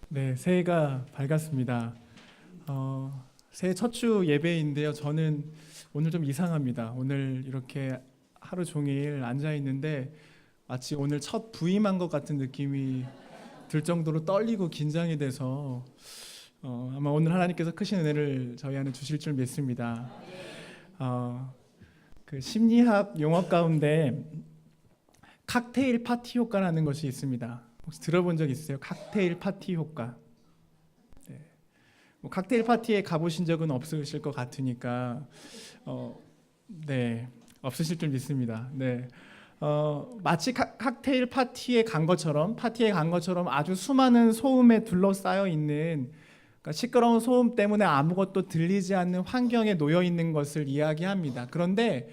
네, 새해가 밝았습니다. 새해 첫 주 예배인데요. 저는 오늘 좀 이상합니다. 오늘 이렇게 하루 종일 앉아 있는데 마치 오늘 첫 부임한 것 같은 느낌이 들 정도로 떨리고 긴장이 돼서 아마 오늘 하나님께서 크신 은혜를 저희 안에 주실 줄 믿습니다. 그 심리학 용어 가운데 칵테일 파티 효과라는 것이 있습니다. 혹시 들어본 적 있으세요? 칵테일 파티 효과. 네. 뭐 칵테일 파티에 가보신 적은 없으실 것 같으니까 네, 없으실 줄 믿습니다. 네. 마치 칵테일 파티에 간 것처럼 아주 수많은 소음에 둘러싸여 있는, 그러니까 시끄러운 소음 때문에 아무것도 들리지 않는 환경에 놓여 있는 것을 이야기합니다. 그런데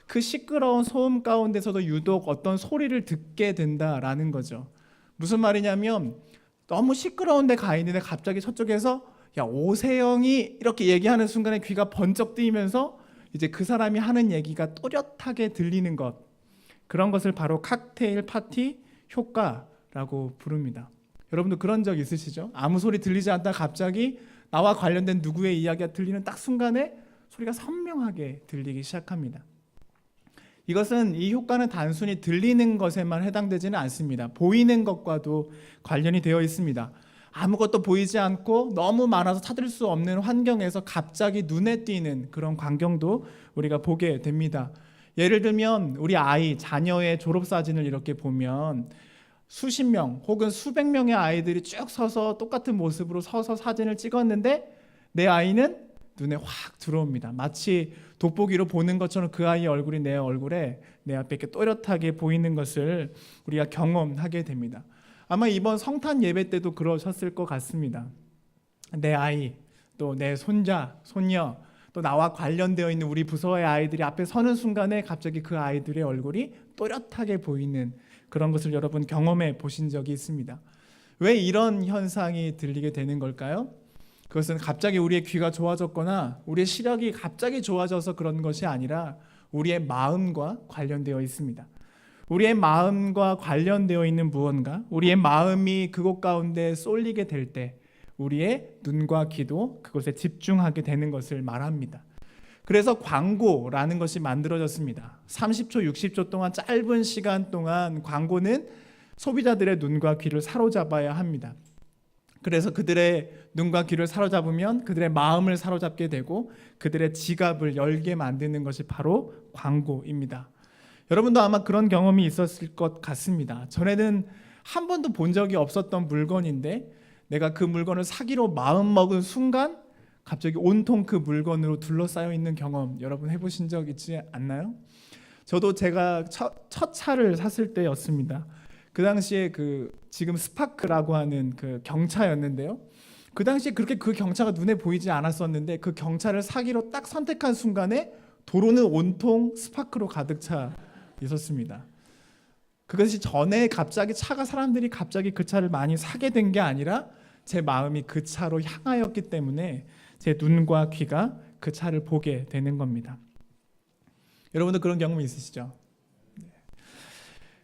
그 시끄러운 소음 가운데서도 유독 어떤 소리를 듣게 된다라는 거죠. 무슨 말이냐면 너무 시끄러운 데 가 있는데 갑자기 저쪽에서 야 오세영이 이렇게 얘기하는 순간에 귀가 번쩍 뜨이면서 이제 그 사람이 하는 얘기가 또렷하게 들리는 것, 그런 것을 바로 칵테일 파티 효과라고 부릅니다. 여러분도 그런 적 있으시죠? 아무 소리 들리지 않다 갑자기 나와 관련된 누구의 이야기가 들리는 딱 순간에 소리가 선명하게 들리기 시작합니다. 이것은, 이 효과는 단순히 들리는 것에만 해당되지는 않습니다. 보이는 것과도 관련이 되어 있습니다. 아무것도 보이지 않고 너무 많아서 찾을 수 없는 환경에서 갑자기 눈에 띄는 그런 광경도 우리가 보게 됩니다. 예를 들면 우리 아이, 자녀의 졸업사진을 이렇게 보면 수십 명 혹은 수백 명의 아이들이 쭉 서서 똑같은 모습으로 서서 사진을 찍었는데 내 아이는 눈에 확 들어옵니다. 마치 돋보기로 보는 것처럼 그 아이의 얼굴이 내 얼굴에, 내 앞에 이렇게 또렷하게 보이는 것을 우리가 경험하게 됩니다. 아마 이번 성탄 예배 때도 그러셨을 것 같습니다. 내 아이, 또 내 손자, 손녀, 또 나와 관련되어 있는 우리 부서의 아이들이 앞에 서는 순간에 갑자기 그 아이들의 얼굴이 또렷하게 보이는 그런 것을 여러분 경험해 보신 적이 있습니다. 왜 이런 현상이 들리게 되는 걸까요? 그것은 갑자기 우리의 귀가 좋아졌거나 우리의 시력이 갑자기 좋아져서 그런 것이 아니라 우리의 마음과 관련되어 있습니다. 우리의 마음과 관련되어 있는 무언가, 우리의 마음이 그곳 가운데 쏠리게 될 때 우리의 눈과 귀도 그것에 집중하게 되는 것을 말합니다. 그래서 광고라는 것이 만들어졌습니다. 30초, 60초 동안, 짧은 시간 동안 광고는 소비자들의 눈과 귀를 사로잡아야 합니다. 그래서 그들의 눈과 귀를 사로잡으면 그들의 마음을 사로잡게 되고 그들의 지갑을 열게 만드는 것이 바로 광고입니다. 여러분도 아마 그런 경험이 있었을 것 같습니다. 전에는 한 번도 본 적이 없었던 물건인데 내가 그 물건을 사기로 마음먹은 순간 갑자기 온통 그 물건으로 둘러싸여 있는 경험, 여러분 해보신 적 있지 않나요? 저도 제가 첫 차를 샀을 때였습니다. 그 당시에 지금 스파크라고 하는 그 경차였는데요. 그 당시에 그렇게 그 경차가 눈에 보이지 않았었는데 그 경차를 사기로 딱 선택한 순간에 도로는 온통 스파크로 가득 차 있었습니다. 그것이 전에 갑자기 사람들이 갑자기 그 차를 많이 사게 된 게 아니라 제 마음이 그 차로 향하였기 때문에 제 눈과 귀가 그 차를 보게 되는 겁니다. 여러분도 그런 경험 있으시죠?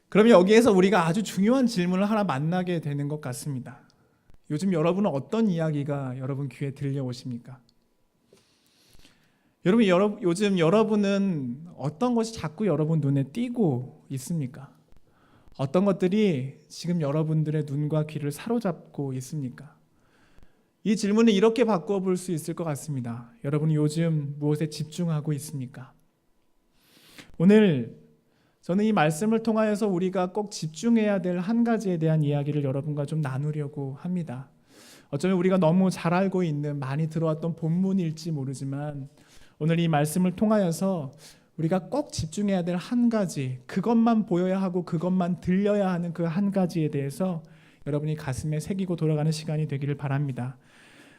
그러면 여기에서 우리가 아주 중요한 질문을 하나 만나게 되는 것 같습니다. 요즘 여러분은 어떤 이야기가 여러분 귀에 들려오십니까? 요즘 여러분은 어떤 것이 자꾸 여러분 눈에 띄고 있습니까? 어떤 것들이 지금 여러분들의 눈과 귀를 사로잡고 있습니까? 이 질문을 이렇게 바꿔볼 수 있을 것 같습니다. 여러분이 요즘 무엇에 집중하고 있습니까? 오늘 저는 이 말씀을 통하여서 우리가 꼭 집중해야 될 한 가지에 대한 이야기를 여러분과 좀 나누려고 합니다. 어쩌면 우리가 너무 잘 알고 있는, 많이 들어왔던 본문일지 모르지만 오늘 이 말씀을 통하여서 우리가 꼭 집중해야 될 한 가지, 그것만 보여야 하고 그것만 들려야 하는 그 한 가지에 대해서 여러분이 가슴에 새기고 돌아가는 시간이 되기를 바랍니다.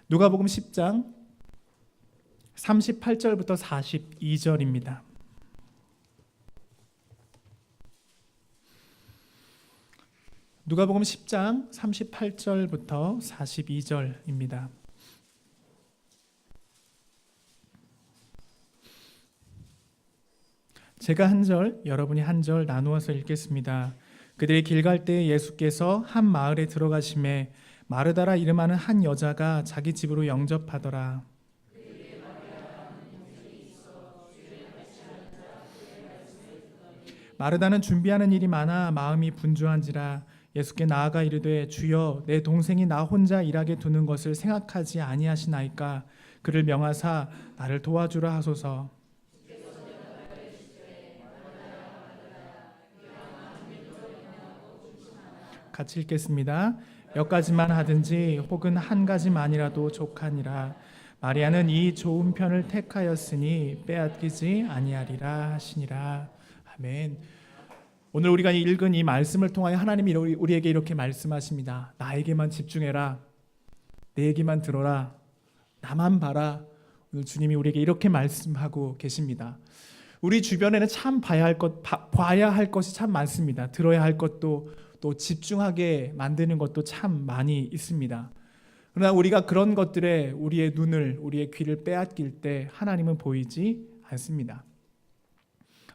누가복음 10장 38절부터 42절입니다. 누가복음 10장 38절부터 42절입니다. 제가 한 절, 여러분이 한 절 나누어서 읽겠습니다. 그들이 길 갈 때 예수께서 한 마을에 들어가심에 마르다라 이름하는 한 여자가 자기 집으로 영접하더라. 마르다는 준비하는 일이 많아 마음이 분주한지라 예수께 나아가 이르되 주여 내 동생이 나 혼자 일하게 두는 것을 생각하지 아니하시나이까 그를 명하사 나를 도와주라 하소서. 같이 읽겠습니다. 몇 가지만 하든지 혹은 한 가지만이라도 족하니라. 마리아는 이 좋은 편을 택하였으니 빼앗기지 아니하리라 하시니라. 아멘. 오늘 우리가 읽은 이 말씀을 통하여 하나님이 우리에게 이렇게 말씀하십니다. 나에게만 집중해라. 내 얘기만 들어라. 나만 봐라. 오늘 주님이 우리에게 이렇게 말씀하고 계십니다. 우리 주변에는 참 봐야 할 것이 참 많습니다. 들어야 할 것도 또 집중하게 만드는 것도 참 많이 있습니다. 그러나 우리가 그런 것들에 우리의 눈을, 우리의 귀를 빼앗길 때 하나님은 보이지 않습니다.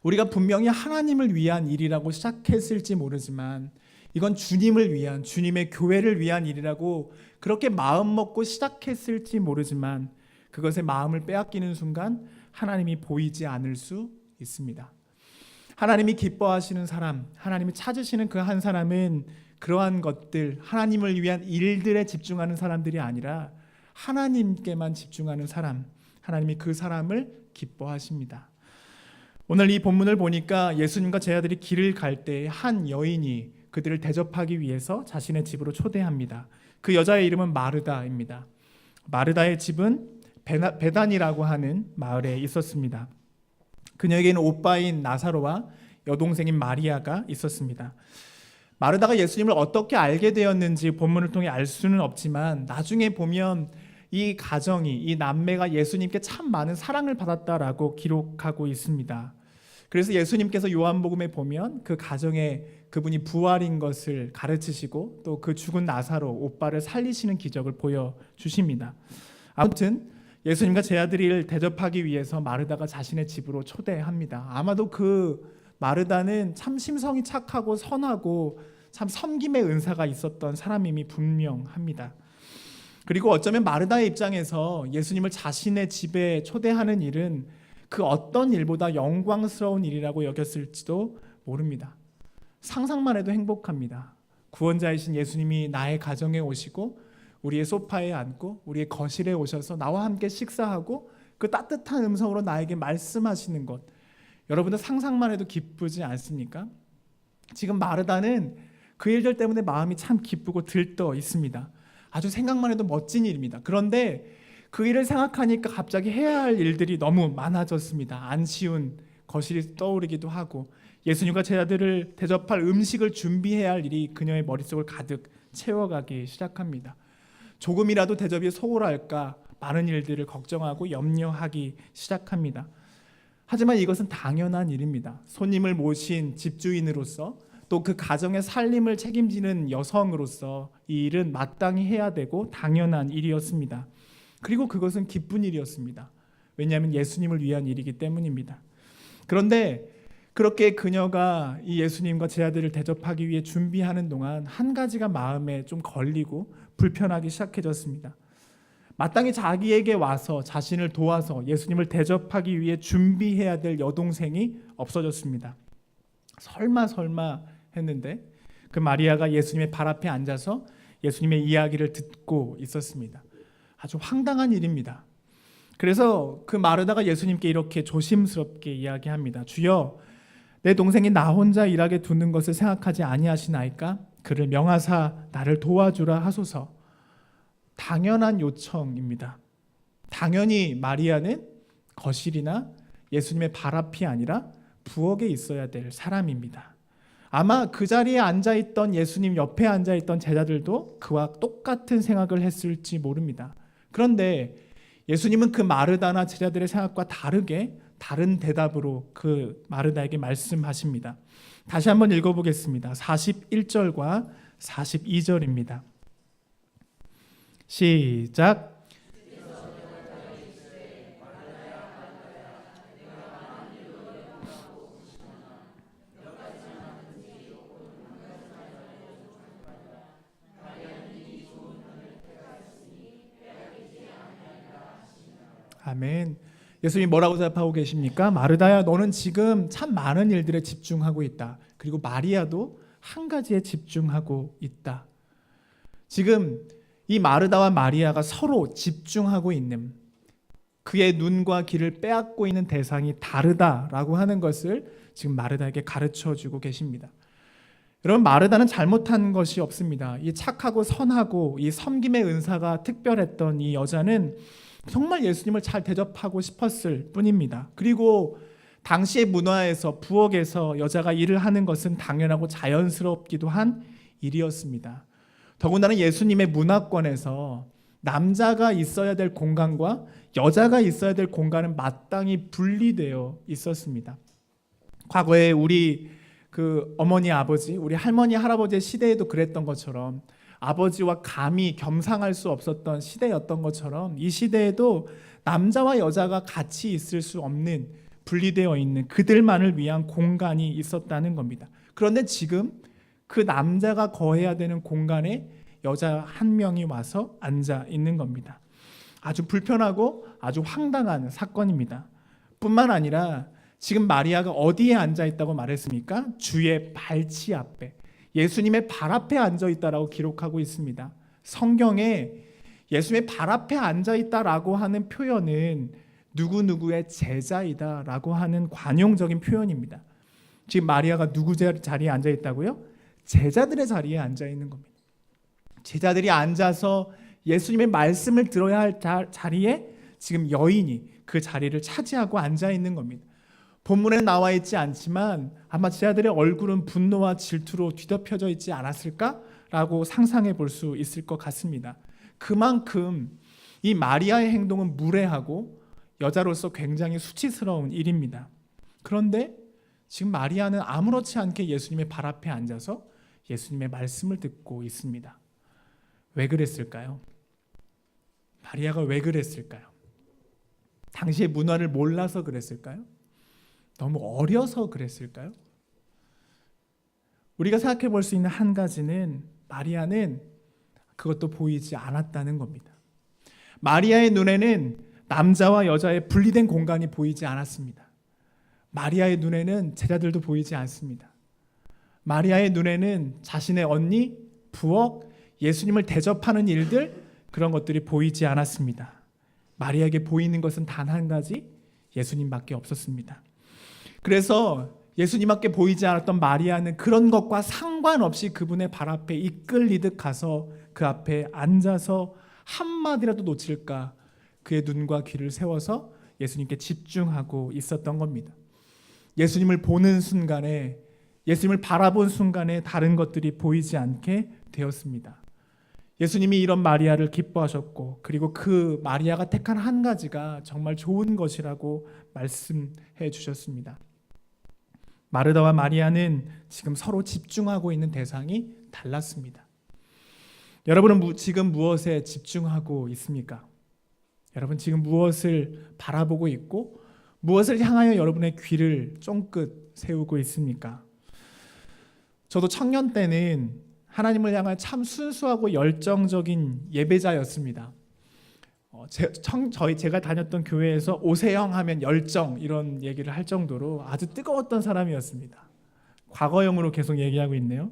우리가 분명히 하나님을 위한 일이라고 시작했을지 모르지만 이건 주님을 위한, 주님의 교회를 위한 일이라고 그렇게 마음 먹고 시작했을지 모르지만 그것의 마음을 빼앗기는 순간 하나님이 보이지 않을 수 있습니다. 하나님이 기뻐하시는 사람, 하나님이 찾으시는 그 한 사람은 그러한 것들, 하나님을 위한 일들에 집중하는 사람들이 아니라 하나님께만 집중하는 사람, 하나님이 그 사람을 기뻐하십니다. 오늘 이 본문을 보니까 예수님과 제자들이 길을 갈 때 한 여인이 그들을 대접하기 위해서 자신의 집으로 초대합니다. 그 여자의 이름은 마르다입니다. 마르다의 집은 베단이라고 하는 마을에 있었습니다. 그녀에게는 오빠인 나사로와 여동생인 마리아가 있었습니다. 마르다가 예수님을 어떻게 알게 되었는지 본문을 통해 알 수는 없지만 나중에 보면 이 가정이, 이 남매가 예수님께 참 많은 사랑을 받았다라고 기록하고 있습니다. 그래서 예수님께서 요한복음에 보면 그 가정에 그분이 부활인 것을 가르치시고 또 그 죽은 나사로 오빠를 살리시는 기적을 보여주십니다. 아무튼 예수님과 제자들을 대접하기 위해서 마르다가 자신의 집으로 초대합니다. 아마도 그 마르다는 참 심성이 착하고 선하고 참 섬김의 은사가 있었던 사람임이 분명합니다. 그리고 어쩌면 마르다의 입장에서 예수님을 자신의 집에 초대하는 일은 그 어떤 일보다 영광스러운 일이라고 여겼을지도 모릅니다. 상상만 해도 행복합니다. 구원자이신 예수님이 나의 가정에 오시고 우리의 소파에 앉고 우리의 거실에 오셔서 나와 함께 식사하고 그 따뜻한 음성으로 나에게 말씀하시는 것, 여러분들 상상만 해도 기쁘지 않습니까? 지금 마르다는 그 일들 때문에 마음이 참 기쁘고 들떠 있습니다. 아주 생각만 해도 멋진 일입니다. 그런데 그 일을 생각하니까 갑자기 해야 할 일들이 너무 많아졌습니다. 안 쉬운 것이 떠오르기도 하고 예수님과 제자들을 대접할 음식을 준비해야 할 일이 그녀의 머릿속을 가득 채워가기 시작합니다. 조금이라도 대접이 소홀할까 많은 일들을 걱정하고 염려하기 시작합니다. 하지만 이것은 당연한 일입니다. 손님을 모신 집주인으로서 또 그 가정의 살림을 책임지는 여성으로서 이 일은 마땅히 해야 되고 당연한 일이었습니다. 그리고 그것은 기쁜 일이었습니다. 왜냐하면 예수님을 위한 일이기 때문입니다. 그런데 그렇게 그녀가 이 예수님과 제자들을 대접하기 위해 준비하는 동안 한 가지가 마음에 좀 걸리고 불편하기 시작해졌습니다. 마땅히 자기에게 와서 자신을 도와서 예수님을 대접하기 위해 준비해야 될 여동생이 없어졌습니다. 설마 했는데 그 마리아가 예수님의 발 앞에 앉아서 예수님의 이야기를 듣고 있었습니다. 아주 황당한 일입니다. 그래서 그 마르다가 예수님께 이렇게 조심스럽게 이야기합니다. 주여, 내 동생이 나 혼자 일하게 두는 것을 생각하지 아니하시나이까? 그를 명하사 나를 도와주라 하소서. 당연한 요청입니다. 당연히 마리아는 거실이나 예수님의 발 앞이 아니라 부엌에 있어야 될 사람입니다. 아마 그 자리에 앉아있던 예수님 옆에 앉아있던 제자들도 그와 똑같은 생각을 했을지 모릅니다. 그런데 예수님은 그 마르다나 제자들의 생각과 다르게 다른 대답으로 그 마르다에게 말씀하십니다. 다시 한번 읽어보겠습니다. 41절과 42절입니다. 시작. 아멘. 예수님이 뭐라고 대답하고 계십니까? 마르다야, 너는 지금 참 많은 일들에 집중하고 있다. 그리고 마리아도 한 가지에 집중하고 있다. 지금 이 마르다와 마리아가 서로 집중하고 있는, 그의 눈과 귀를 빼앗고 있는 대상이 다르다라고 하는 것을 지금 마르다에게 가르쳐주고 계십니다. 여러분, 마르다는 잘못한 것이 없습니다. 이 착하고 선하고 이 섬김의 은사가 특별했던 이 여자는 정말 예수님을 잘 대접하고 싶었을 뿐입니다. 그리고 당시의 문화에서, 부엌에서 여자가 일을 하는 것은 당연하고 자연스럽기도 한 일이었습니다. 더군다나 예수님의 문화권에서 남자가 있어야 될 공간과 여자가 있어야 될 공간은 마땅히 분리되어 있었습니다. 과거에 우리 어머니, 아버지, 우리 할머니, 할아버지의 시대에도 그랬던 것처럼, 아버지와 감히 겸상할 수 없었던 시대였던 것처럼, 이 시대에도 남자와 여자가 같이 있을 수 없는, 분리되어 있는 그들만을 위한 공간이 있었다는 겁니다. 그런데 지금 그 남자가 거해야 되는 공간에 여자 한 명이 와서 앉아 있는 겁니다. 아주 불편하고 아주 황당한 사건입니다. 뿐만 아니라 지금 마리아가 어디에 앉아 있다고 말했습니까? 주의 발치 앞에, 예수님의 발 앞에 앉아 있다라고 기록하고 있습니다. 성경에 예수님의 발 앞에 앉아 있다라고 하는 표현은 누구누구의 제자이다라고 하는 관용적인 표현입니다. 지금 마리아가 누구 자리에 앉아 있다고요? 제자들의 자리에 앉아 있는 겁니다. 제자들이 앉아서 예수님의 말씀을 들어야 할 자리에 지금 여인이 그 자리를 차지하고 앉아 있는 겁니다. 본문에 나와 있지 않지만 아마 제자들의 얼굴은 분노와 질투로 뒤덮여져 있지 않았을까라고 상상해 볼 수 있을 것 같습니다. 그만큼 이 마리아의 행동은 무례하고 여자로서 굉장히 수치스러운 일입니다. 그런데 지금 마리아는 아무렇지 않게 예수님의 발 앞에 앉아서 예수님의 말씀을 듣고 있습니다. 왜 그랬을까요? 마리아가 왜 그랬을까요? 당시의 문화를 몰라서 그랬을까요? 너무 어려서 그랬을까요? 우리가 생각해 볼 수 있는 한 가지는, 마리아는 그것도 보이지 않았다는 겁니다. 마리아의 눈에는 남자와 여자의 분리된 공간이 보이지 않았습니다. 마리아의 눈에는 제자들도 보이지 않습니다. 마리아의 눈에는 자신의 언니, 부엌, 예수님을 대접하는 일들, 그런 것들이 보이지 않았습니다. 마리아에게 보이는 것은 단 한 가지, 예수님밖에 없었습니다. 그래서 예수님밖에 보이지 않았던 마리아는 그런 것과 상관없이 그분의 발 앞에 이끌리듯 가서 그 앞에 앉아서 한마디라도 놓칠까 그의 눈과 귀를 세워서 예수님께 집중하고 있었던 겁니다. 예수님을 보는 순간에, 예수님을 바라본 순간에 다른 것들이 보이지 않게 되었습니다. 예수님이 이런 마리아를 기뻐하셨고, 그리고 그 마리아가 택한 한 가지가 정말 좋은 것이라고 말씀해 주셨습니다. 마르다와 마리아는 지금 서로 집중하고 있는 대상이 달랐습니다. 여러분은 지금 무엇에 집중하고 있습니까? 여러분 지금 무엇을 바라보고 있고 무엇을 향하여 여러분의 귀를 쫑긋 세우고 있습니까? 저도 청년 때는 하나님을 향한 참 순수하고 열정적인 예배자였습니다. 제가 다녔던 교회에서 오세영 하면 열정, 이런 얘기를 할 정도로 아주 뜨거웠던 사람이었습니다. 과거형으로 계속 얘기하고 있네요.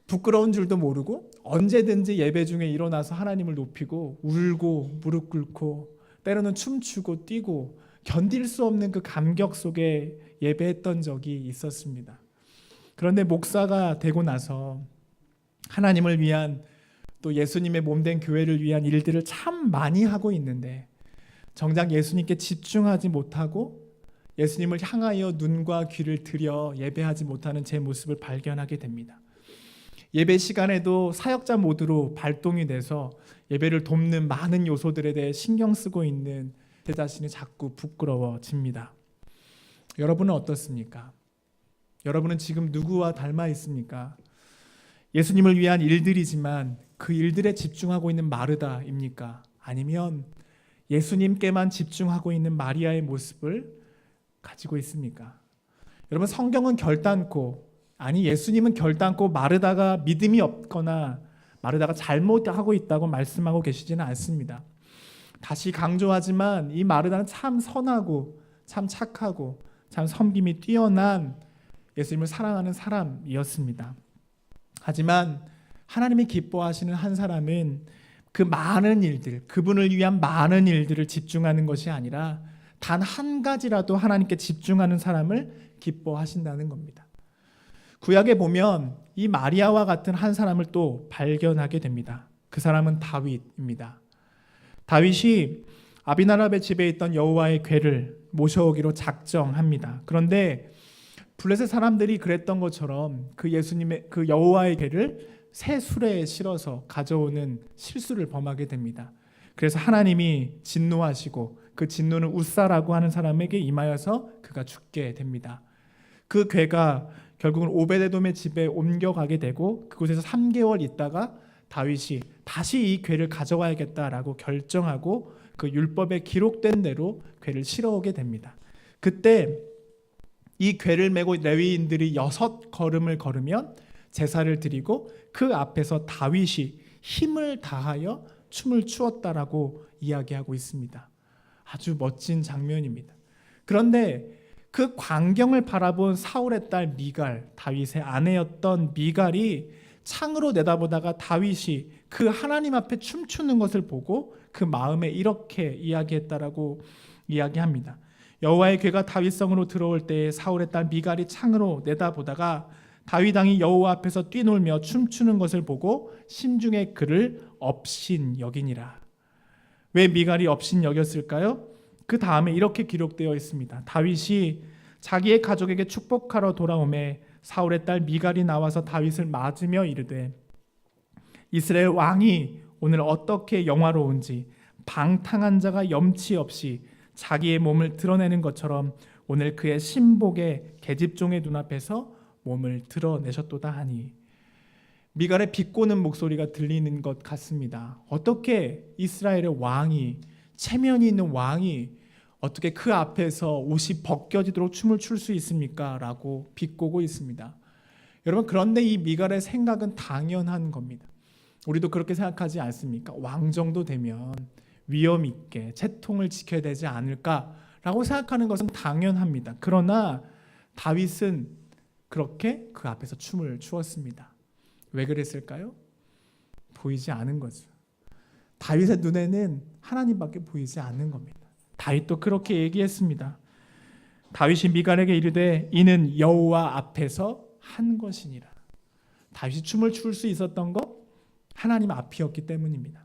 부끄러운 줄도 모르고 언제든지 예배 중에 일어나서 하나님을 높이고 울고 무릎 꿇고 때로는 춤추고 뛰고 견딜 수 없는 그 감격 속에 예배했던 적이 있었습니다. 그런데 목사가 되고 나서 하나님을 위한, 또 예수님의 몸된 교회를 위한 일들을 참 많이 하고 있는데 정작 예수님께 집중하지 못하고 예수님을 향하여 눈과 귀를 들여 예배하지 못하는 제 모습을 발견하게 됩니다. 예배 시간에도 사역자 모드로 발동이 돼서 예배를 돕는 많은 요소들에 대해 신경 쓰고 있는 제 자신이 자꾸 부끄러워집니다. 여러분은 어떻습니까? 여러분은 지금 누구와 닮아 있습니까? 예수님을 위한 일들이지만 그 일들에 집중하고 있는 마르다입니까? 아니면 예수님께만 집중하고 있는 마리아의 모습을 가지고 있습니까? 여러분, 성경은 결단코, 아니 예수님은 결단코 마르다가 믿음이 없거나 마르다가 잘못하고 있다고 말씀하고 계시지는 않습니다. 다시 강조하지만 이 마르다는 참 선하고 참 착하고 참 섬김이 뛰어난 예수님을 사랑하는 사람이었습니다. 하지만 하나님이 기뻐하시는 한 사람은 그 많은 일들, 그분을 위한 많은 일들을 집중하는 것이 아니라 단 한 가지라도 하나님께 집중하는 사람을 기뻐하신다는 겁니다. 구약에 보면 이 마리아와 같은 한 사람을 또 발견하게 됩니다. 그 사람은 다윗입니다. 다윗이 아비나답의 집에 있던 여호와의 궤를 모셔오기로 작정합니다. 그런데 블레셋 사람들이 그랬던 것처럼 그 예수님의 그 여호와의 궤를 새 수레에 실어서 가져오는 실수를 범하게 됩니다. 그래서 하나님이 진노하시고 그 진노는 웃사라고 하는 사람에게 임하여서 그가 죽게 됩니다. 그 궤가 결국은 오베데돔의 집에 옮겨가게 되고 그곳에서 3개월 있다가 다윗이 다시 이 궤를 가져와야겠다라고 결정하고 그 율법에 기록된 대로 궤를 실어오게 됩니다. 그때 이 궤를 메고 레위인들이 6걸음을 걸으면 제사를 드리고 그 앞에서 다윗이 힘을 다하여 춤을 추었다라고 이야기하고 있습니다. 아주 멋진 장면입니다. 그런데 그 광경을 바라본 사울의 딸 미갈, 다윗의 아내였던 미갈이 창으로 내다보다가 다윗이 그 하나님 앞에 춤추는 것을 보고 그 마음에 이렇게 이야기했다라고 이야기합니다. 여호와의 궤가 다윗성으로 들어올 때에 사울의 딸 미갈이 창으로 내다보다가 다윗 왕이 여호와 앞에서 뛰놀며 춤추는 것을 보고 심중에 그를 업신 여기니라. 왜 미갈이 업신 여겼을까요? 그 다음에 이렇게 기록되어 있습니다. 다윗이 자기의 가족에게 축복하러 돌아오매 사울의 딸 미갈이 나와서 다윗을 맞으며 이르되 이스라엘 왕이 오늘 어떻게 영화로운지 방탕한 자가 염치 없이 자기의 몸을 드러내는 것처럼 오늘 그의 신복의 계집종의 눈앞에서 몸을 드러내셨도다 하니, 미갈의 비꼬는 목소리가 들리는 것 같습니다. 어떻게 이스라엘의 왕이, 체면이 있는 왕이 어떻게 그 앞에서 옷이 벗겨지도록 춤을 출 수 있습니까? 라고 비꼬고 있습니다. 여러분, 그런데 이 미갈의 생각은 당연한 겁니다. 우리도 그렇게 생각하지 않습니까? 왕 정도 되면 위엄 있게 채통을 지켜야 되지 않을까라고 생각하는 것은 당연합니다. 그러나 다윗은 그렇게 그 앞에서 춤을 추었습니다. 왜 그랬을까요? 보이지 않은 거죠. 다윗의 눈에는 하나님밖에 보이지 않는 겁니다. 다윗도 그렇게 얘기했습니다. 다윗이 미갈에게 이르되 이는 여호와 앞에서 한 것이니라. 다윗이 춤을 출 수 있었던 것 하나님 앞이었기 때문입니다.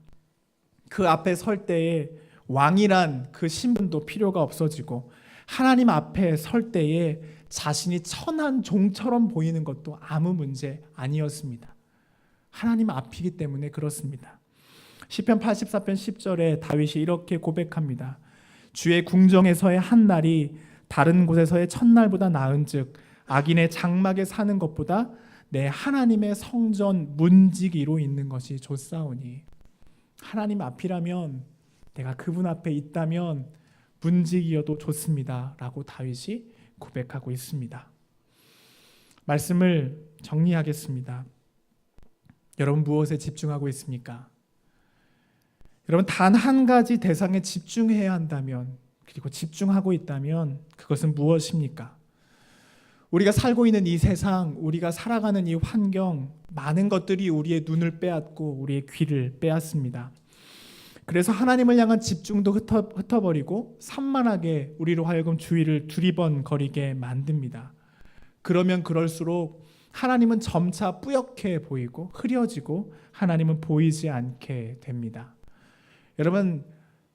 그 앞에 설 때에 왕이란 그 신분도 필요가 없어지고 하나님 앞에 설 때에 자신이 천한 종처럼 보이는 것도 아무 문제 아니었습니다. 하나님 앞이기 때문에 그렇습니다. 시편 84편 10절에 다윗이 이렇게 고백합니다. 주의 궁정에서의 한 날이 다른 곳에서의 첫날보다 나은즉 악인의 장막에 사는 것보다 내 하나님의 성전 문지기로 있는 것이 좋사오니. 하나님 앞이라면, 내가 그분 앞에 있다면 문지기여도 좋습니다 라고 다윗이 고백하고 있습니다. 말씀을 정리하겠습니다. 여러분, 무엇에 집중하고 있습니까? 여러분, 단 한 가지 대상에 집중해야 한다면, 그리고 집중하고 있다면 그것은 무엇입니까? 우리가 살고 있는 이 세상, 우리가 살아가는 이 환경, 많은 것들이 우리의 눈을 빼앗고 우리의 귀를 빼앗습니다. 그래서 하나님을 향한 집중도 흩어버리고 산만하게 우리로 하여금 주위를 두리번거리게 만듭니다. 그러면 그럴수록 하나님은 점차 뿌옇게 보이고 흐려지고 하나님은 보이지 않게 됩니다. 여러분,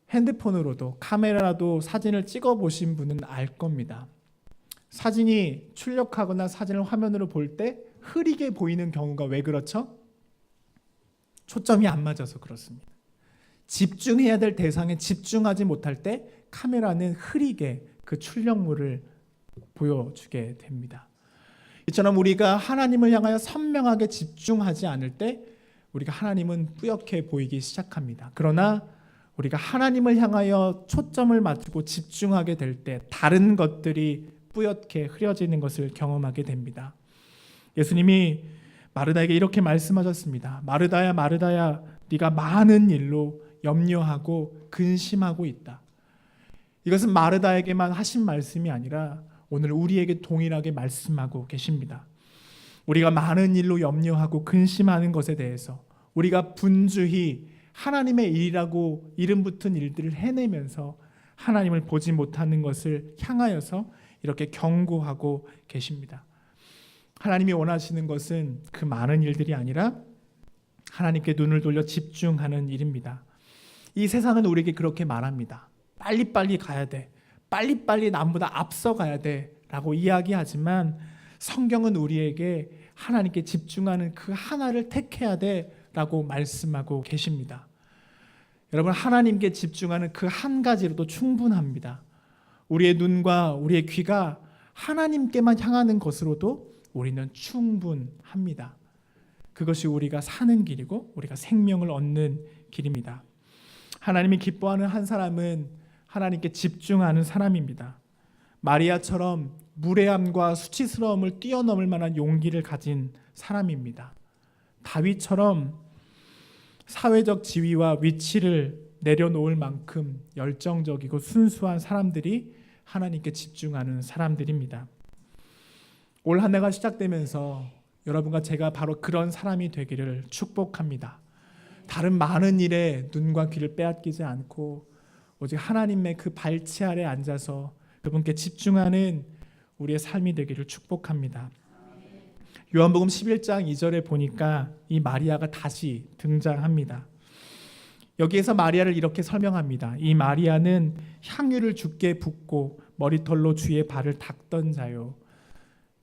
핸드폰으로도 카메라라도 사진을 찍어 보신 분은 알 겁니다. 사진이 출력하거나 사진을 화면으로 볼 때 흐리게 보이는 경우가 왜 그렇죠? 초점이 안 맞아서 그렇습니다. 집중해야 될 대상에 집중하지 못할 때 카메라는 흐리게 그 출력물을 보여주게 됩니다. 이처럼 우리가 하나님을 향하여 선명하게 집중하지 않을 때 우리가 하나님은 뿌옇게 보이기 시작합니다. 그러나 우리가 하나님을 향하여 초점을 맞추고 집중하게 될 때 다른 것들이 뿌옇게 흐려지는 것을 경험하게 됩니다. 예수님이 마르다에게 이렇게 말씀하셨습니다. 마르다야, 마르다야, 네가 많은 일로 염려하고 근심하고 있다. 이것은 마르다에게만 하신 말씀이 아니라 오늘 우리에게 동일하게 말씀하고 계십니다. 우리가 많은 일로 염려하고 근심하는 것에 대해서 우리가 분주히 하나님의 일이라고 이름 붙은 일들을 해내면서 하나님을 보지 못하는 것을 향하여서 이렇게 경고하고 계십니다. 하나님이 원하시는 것은 그 많은 일들이 아니라 하나님께 눈을 돌려 집중하는 일입니다. 이 세상은 우리에게 그렇게 말합니다. 빨리빨리 가야 돼. 빨리빨리 남보다 앞서 가야 돼. 라고 이야기하지만 성경은 우리에게 하나님께 집중하는 그 하나를 택해야 돼. 라고 말씀하고 계십니다. 여러분, 하나님께 집중하는 그 한 가지로도 충분합니다. 우리의 눈과 우리의 귀가 하나님께만 향하는 것으로도 우리는 충분합니다. 그것이 우리가 사는 길이고 우리가 생명을 얻는 길입니다. 하나님이 기뻐하는 한 사람은 하나님께 집중하는 사람입니다. 마리아처럼 무례함과 수치스러움을 뛰어넘을 만한 용기를 가진 사람입니다. 다윗처럼 사회적 지위와 위치를 내려놓을 만큼 열정적이고 순수한 사람들이 하나님께 집중하는 사람들입니다. 올 한 해가 시작되면서 여러분과 제가 바로 그런 사람이 되기를 축복합니다. 다른 많은 일에 눈과 귀를 빼앗기지 않고 오직 하나님의 그 발치 아래 앉아서 그분께 집중하는 우리의 삶이 되기를 축복합니다. 요한복음 11장 2절에 보니까 이 마리아가 다시 등장합니다. 여기에서 마리아를 이렇게 설명합니다. 이 마리아는 향유를 주께 붓고 머리털로 주의 발을 닦던 자요.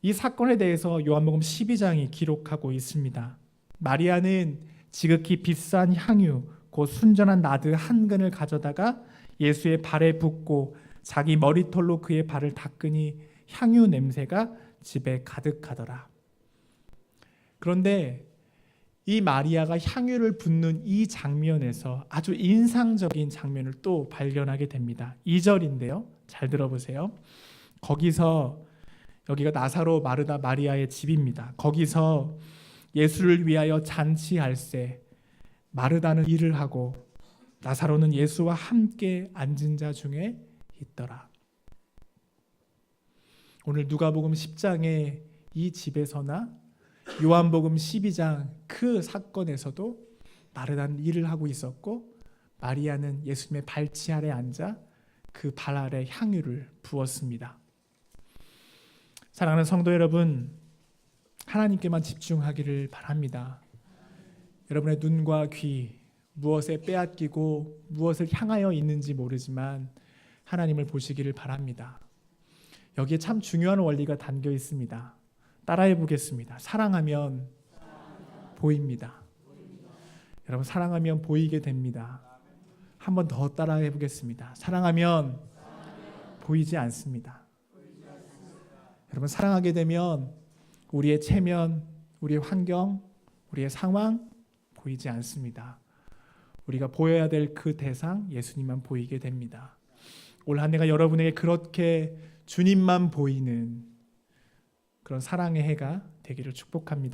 이 사건에 대해서 요한복음 12장이 기록하고 있습니다. 마리아는 지극히 비싼 향유, 곧 순전한 나드 한 근을 가져다가 예수의 발에 붓고 자기 머리털로 그의 발을 닦으니 향유 냄새가 집에 가득하더라. 그런데 이 마리아가 향유를 붓는 이 장면에서 아주 인상적인 장면을 또 발견하게 됩니다. 2절인데요. 잘 들어보세요. 거기서, 여기가 나사로 마르다 마리아의 집입니다. 거기서 예수를 위하여 잔치할세 마르다는 일을 하고 나사로는 예수와 함께 앉은 자 중에 있더라. 오늘 누가복음 10장의 이 집에서나 요한복음 12장 그 사건에서도 마르다는 일을 하고 있었고 마리아는 예수님의 발치 아래 앉아 그 발 아래 향유를 부었습니다. 사랑하는 성도 여러분, 하나님께만 집중하기를 바랍니다. 여러분의 눈과 귀 무엇에 빼앗기고 무엇을 향하여 있는지 모르지만 하나님을 보시기를 바랍니다. 여기에 참 중요한 원리가 담겨 있습니다. 따라해 보겠습니다. 사랑하면 보입니다. 여러분, 사랑하면 보이게 됩니다. 한 번 더 따라해 보겠습니다. 사랑하면 보이지 않습니다. 여러분, 사랑하게 되면 우리의 체면, 우리의 환경, 우리의 상황 보이지 않습니다. 우리가 보여야 될 그 대상 예수님만 보이게 됩니다. 올 한 해가 여러분에게 그렇게 주님만 보이는 그런 사랑의 해가 되기를 축복합니다.